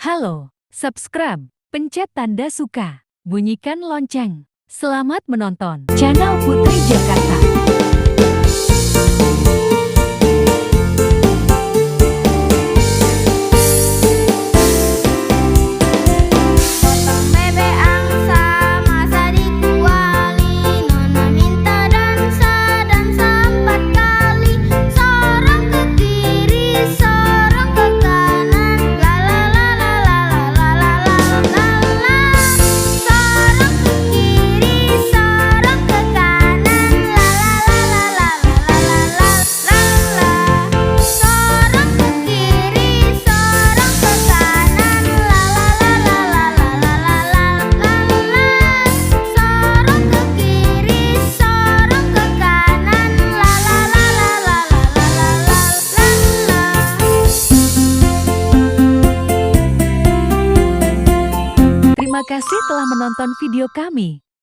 Halo, subscribe, pencet tanda suka, bunyikan lonceng. Selamat menonton channel Putri Jakarta. Terima kasih telah menonton video kami.